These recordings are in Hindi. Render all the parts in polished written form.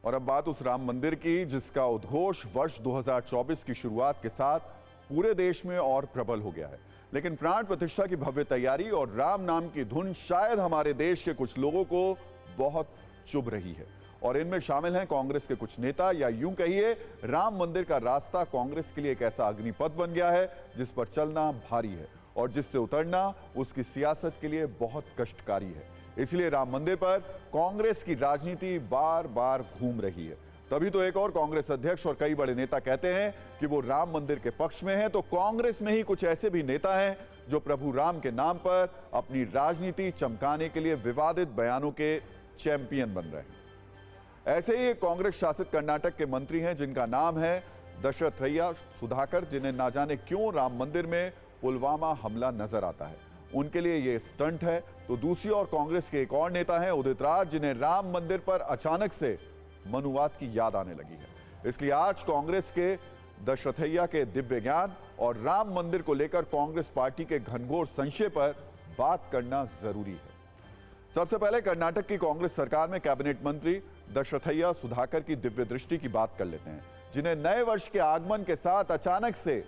और अब बात उस राम मंदिर की जिसका उद्घोष वर्ष 2024 की शुरुआत के साथ पूरे देश में और प्रबल हो गया है। लेकिन प्राण प्रतिष्ठा की भव्य तैयारी और राम नाम की धुन शायद हमारे देश के कुछ लोगों को बहुत चुभ रही है, और इनमें शामिल हैं कांग्रेस के कुछ नेता, या यूं कहिए राम मंदिर का रास्ता कांग्रेस के लिए एक ऐसा अग्निपथ बन गया है जिस पर चलना भारी है और जिससे उतरना उसकी सियासत के लिए बहुत कष्टकारी है। इसलिए राम मंदिर पर कांग्रेस की राजनीति बार बार घूम रही है। तभी तो एक और कांग्रेस अध्यक्ष और कई बड़े नेता कहते हैं कि वो राम मंदिर के पक्ष में हैं, तो कांग्रेस में ही कुछ ऐसे भी नेता हैं जो प्रभु राम के नाम पर अपनी राजनीति चमकाने के लिए विवादित बयानों के चैंपियन बन रहे हैं। ऐसे ही एक कांग्रेस शासित कर्नाटक के मंत्री हैं जिनका नाम है दशरथैया सुधाकर, जिन्हें ना जाने क्यों राम मंदिर में पुलवामा हमला नजर आता है। उनके लिए यह स्टंट है। तो दूसरी ओर कांग्रेस के एक और नेता हैं उदित राज, जिन्हें राम मंदिर पर अचानक से मनुवाद की याद आने लगी है। इसलिए आज कांग्रेस के दशरथैया के दिव्य ज्ञान और राम मंदिर को लेकर कांग्रेस पार्टी के घनघोर संशय पर बात करना जरूरी है। सबसे पहले कर्नाटक की कांग्रेस सरकार में कैबिनेट मंत्री दशरथैया सुधाकर की दिव्य दृष्टि की बात कर लेते हैं, जिन्हें नए वर्ष के आगमन के साथ अचानक से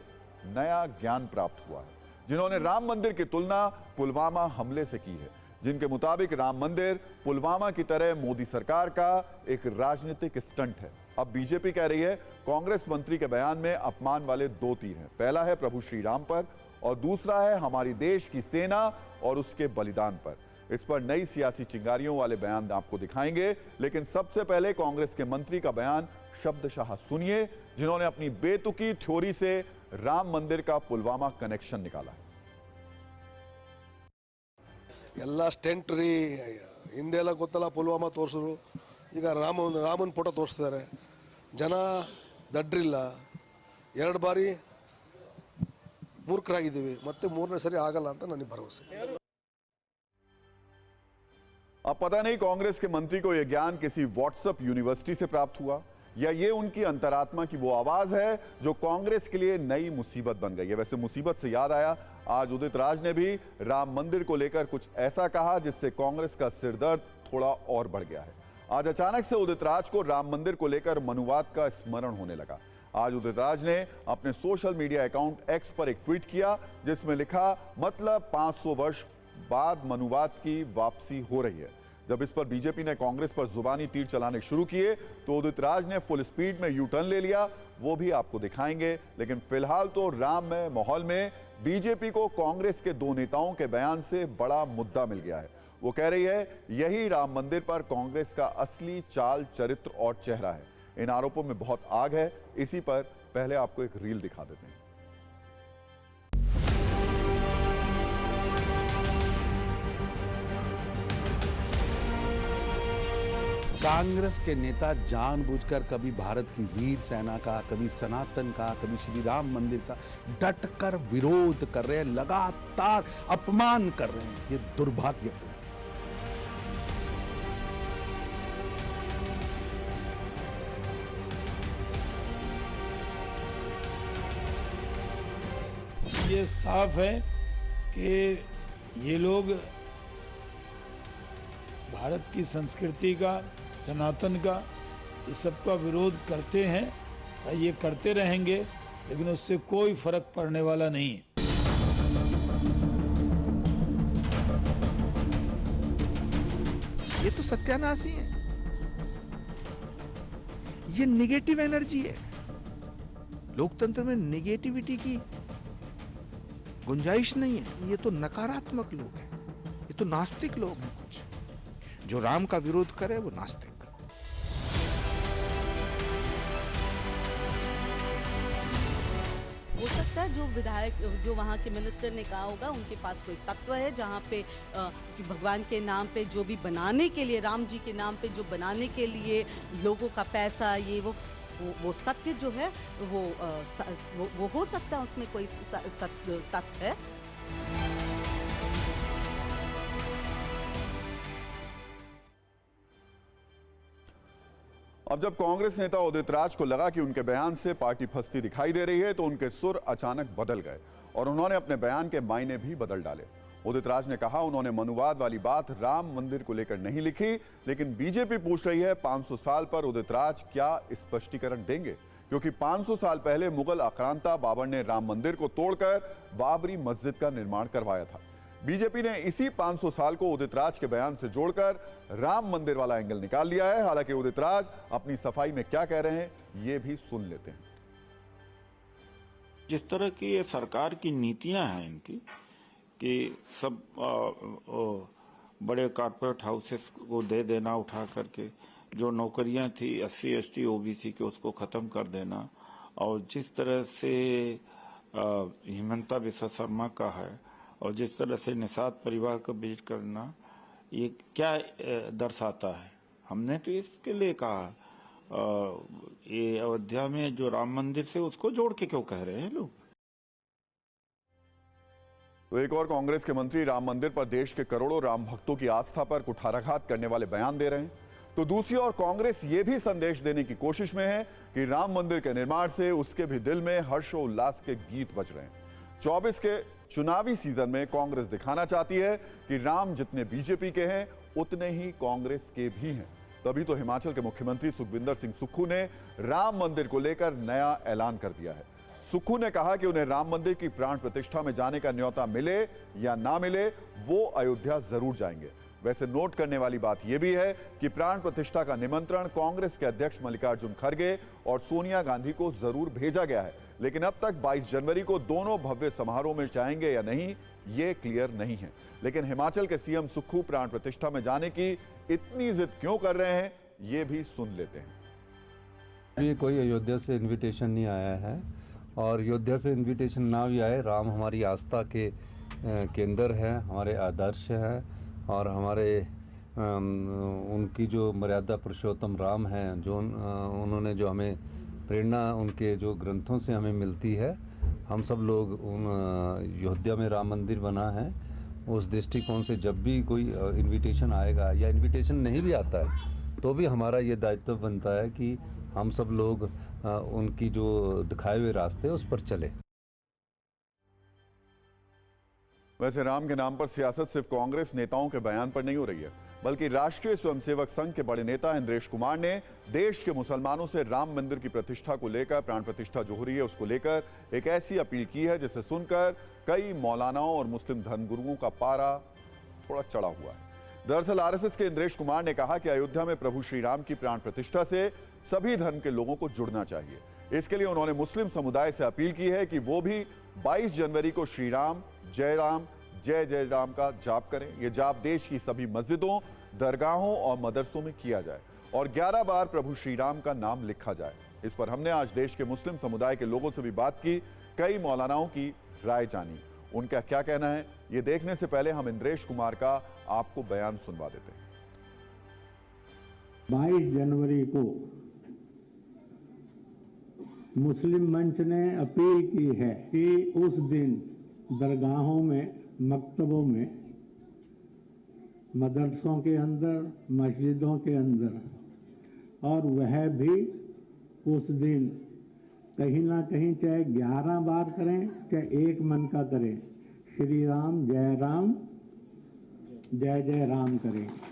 नया ज्ञान प्राप्त हुआ है, जिन्होंने राम मंदिर की तुलना पुलवामा हमले से की है, जिनके मुताबिक राम मंदिर पुलवामा की तरह मोदी सरकार का एक राजनीतिक स्टंट है। अब बीजेपी कह रही है कांग्रेस मंत्री के बयान में अपमान वाले दो तीर हैं। पहला है प्रभु श्री राम पर और दूसरा है हमारी देश की सेना और उसके बलिदान पर। इस पर नई सियासी चिंगारियों वाले बयान आपको दिखाएंगे, लेकिन सबसे पहले कांग्रेस के मंत्री का बयान शब्दशः सुनिए, जिन्होंने अपनी बेतुकी थ्योरी से राम मंदिर का पुलवामा कनेक्शन निकाला है। ಎಲ್ಲ ಸ್ಟೆಂಟ್ ರೀ ಹಿಂದೆಲ್ಲ ಗೊತ್ತಲ್ಲ ಪುಲ್ವಾಮಾ ತೋರಿಸಿದ್ರು, ಈಗ ರಾಮನ ಫೋಟೋ ತೋರಿಸ್ತಿದ್ದಾರೆ. ಜನ ದಡ್ರಿಲ್ಲ, ಎರಡು ಬಾರಿ ಮೂರ್ಖರಾಗಿದ್ದೀವಿ, ಮತ್ತೆ ಮೂರನೇ ಸರಿ ಆಗಲ್ಲ ಅಂತ ನನಗೆ ಭರವಸೆ. अब पता नहीं कांग्रेस के मंत्री को यह ज्ञान किसी व्हाट्सएप यूनिवर्सिटी से प्राप्त हुआ या ये उनकी अंतरात्मा की वो आवाज है जो कांग्रेस के लिए नई मुसीबत बन गई है। वैसे मुसीबत से याद आया, आज उदित राज ने भी राम मंदिर को लेकर कुछ ऐसा कहा जिससे कांग्रेस का सिरदर्द थोड़ा और बढ़ गया है। आज अचानक से उदित राज को राम मंदिर को लेकर मनुवाद का स्मरण होने लगा। आज उदित राज ने अपने सोशल मीडिया अकाउंट एक्स पर एक ट्वीट किया जिसमें लिखा, मतलब 500 वर्ष बाद मनुवाद की वापसी हो रही है। जब इस पर बीजेपी ने कांग्रेस पर जुबानी तीर चलाने शुरू किए तो उदित राज ने फुल स्पीड में यू टर्न ले लिया, वो भी आपको दिखाएंगे। लेकिन फिलहाल तो राममय माहौल में बीजेपी को कांग्रेस के दो नेताओं के बयान से बड़ा मुद्दा मिल गया है। वो कह रही है यही राम मंदिर पर कांग्रेस का असली चाल, चरित्र और चेहरा है। इन आरोपों में बहुत आग है। इसी पर पहले आपको एक रील दिखा देते हैं। कांग्रेस के नेता जानबूझकर कभी भारत की वीर सेना का, कभी सनातन का, कभी श्री राम मंदिर का डटकर विरोध कर रहे हैं, लगातार अपमान कर रहे हैं। ये दुर्भाग्यपूर्ण। ये साफ है कि ये लोग भारत की संस्कृति का, सनातन का, इस सब का विरोध करते हैं। ये करते रहेंगे, लेकिन उससे कोई फर्क पड़ने वाला नहीं है। ये तो सत्यानाशी है, ये निगेटिव एनर्जी है। लोकतंत्र में निगेटिविटी की गुंजाइश नहीं है। ये तो नकारात्मक लोग हैं, ये तो नास्तिक लोग हैं। कुछ जो राम का विरोध करे वो नास्तिक। हो सकता है जो विधायक, जो वहाँ के मिनिस्टर ने कहा होगा, उनके पास कोई तत्व है जहाँ पे कि भगवान के नाम पे जो भी बनाने के लिए, राम जी के नाम पे जो बनाने के लिए लोगों का पैसा, ये वो सत्य जो है वो हो सकता है, उसमें कोई सत्य तत्व है। अब जब कांग्रेस नेता उदित राज को लगा कि उनके बयान से पार्टी फंसती दिखाई दे रही है तो उनके सुर अचानक बदल गए और उन्होंने अपने बयान के मायने भी बदल डाले। उदित राज ने कहा उन्होंने मनुवाद वाली बात राम मंदिर को लेकर नहीं लिखी, लेकिन बीजेपी पूछ रही है 500 साल पर उदित राज क्या स्पष्टीकरण देंगे, क्योंकि 500 साल पहले मुगल आक्रांता बाबर ने राम मंदिर को तोड़कर बाबरी मस्जिद का निर्माण करवाया था। बीजेपी ने इसी 500 साल को उदित राज के बयान से जोड़कर राम मंदिर वाला एंगल निकाल लिया है। हालांकि उदित राज अपनी सफाई में क्या कह रहे हैं ये भी सुन लेते हैं। जिस तरह की ये सरकार की नीतियां हैं इनकी कि सब बड़े कॉर्पोरेट हाउसेस को दे देना उठा करके, जो नौकरियां थी SC ST OBC के उसको खत्म कर देना, और जिस तरह से हिमंता बिस्वा शर्मा का है और जिस तरह से निषाद परिवार को विजिट करना, ये क्या दर्शाता है? हमने तो इसके लिए कहा ये अयोध्या में जो राम मंदिर से उसको जोड़ के क्यों कह रहे हैं लोग? तो एक और कांग्रेस के मंत्री राम मंदिर पर देश के करोड़ों राम भक्तों की आस्था पर कुठाराघात करने वाले बयान दे रहे हैं, तो दूसरी ओर कांग्रेस ये भी संदेश देने की कोशिश में है कि राम मंदिर के निर्माण से उसके भी दिल में हर्षोल्लास के गीत बज रहे हैं। 24 के चुनावी सीजन में कांग्रेस दिखाना चाहती है कि राम जितने बीजेपी के हैं उतने ही कांग्रेस के भी हैं। तभी तो हिमाचल के मुख्यमंत्री सुखविंदर सिंह सुक्खू ने राम मंदिर को लेकर नया ऐलान कर दिया है। सुक्खू ने कहा कि उन्हें राम मंदिर की प्राण प्रतिष्ठा में जाने का न्योता मिले या ना मिले, वो अयोध्या जरूर जाएंगे। वैसे नोट करने वाली बात यह भी है कि प्राण प्रतिष्ठा का निमंत्रण कांग्रेस के अध्यक्ष मल्लिकार्जुन खड़गे और सोनिया गांधी को जरूर भेजा गया है, लेकिन अब तक 22 जनवरी को दोनों भव्य समारोह में जाएंगे या नहीं ये क्लियर नहीं है। लेकिन हिमाचल के सीएम सुक्खू प्राण प्रतिष्ठा में जाने की इतनी जिद क्यों कर रहे हैं ये भी सुन लेते हैं। ये कोई अयोध्या से इनविटेशन नहीं आया है, और अयोध्या से इनविटेशन ना भी आए, राम हमारी आस्था के केंद्र है, हमारे आदर्श है, और हमारे उनकी जो मर्यादा पुरुषोत्तम राम हैं, जो उन्होंने जो हमें प्रेरणा उनके जो ग्रंथों से हमें मिलती है, हम सब लोग उन अयोध्या में राम मंदिर बना है, उस दृष्टिकोण से जब भी कोई इनविटेशन आएगा या इनविटेशन नहीं भी आता है तो भी हमारा ये दायित्व बनता है कि हम सब लोग उनकी जो दिखाए हुए रास्ते उस पर चले। वैसे राम के नाम पर सियासत सिर्फ कांग्रेस नेताओं के बयान पर नहीं हो रही है, बल्कि राष्ट्रीय स्वयंसेवक संघ के बड़े नेता इंद्रेश कुमार ने देश के मुसलमानों से राम मंदिर की प्रतिष्ठा को लेकर, प्राण प्रतिष्ठा जो हो रही है उसको लेकर एक ऐसी अपील की है जिसे सुनकर कई मौलानाओं और मुस्लिम धर्मगुरुओं का पारा थोड़ा चढ़ा हुआ है। दरअसल आरएसएस के इंद्रेश कुमार ने कहा कि अयोध्या में प्रभु श्री राम की प्राण प्रतिष्ठा से सभी धर्म के लोगों को जुड़ना चाहिए। इसके लिए उन्होंने मुस्लिम समुदाय से अपील की है कि वो भी 22 जनवरी को श्री राम, जय राम का जाप करें। ये जाप देश की सभी मस्जिदों, दरगाहों और मदरसों में किया जाए और 11 बार प्रभु श्री राम का नाम लिखा जाए। इस पर हमने आज देश के मुस्लिम समुदाय के लोगों से भी बात की, कई मौलानाओं की राय जानी। उनका क्या कहना है ये देखने से पहले हम इंद्रेश कुमार का आपको बयान सुनवा देते हैं। 22 जनवरी को मुस्लिम मंच ने अपील की है कि उस दिन दरगाहों में, मकतबों में, मदरसों के अंदर, मस्जिदों के अंदर, और वह भी उस दिन कहीं ना कहीं चाहे 11 बार करें चाहे एक मन का करें, श्री राम, जय राम, जय जय राम करें।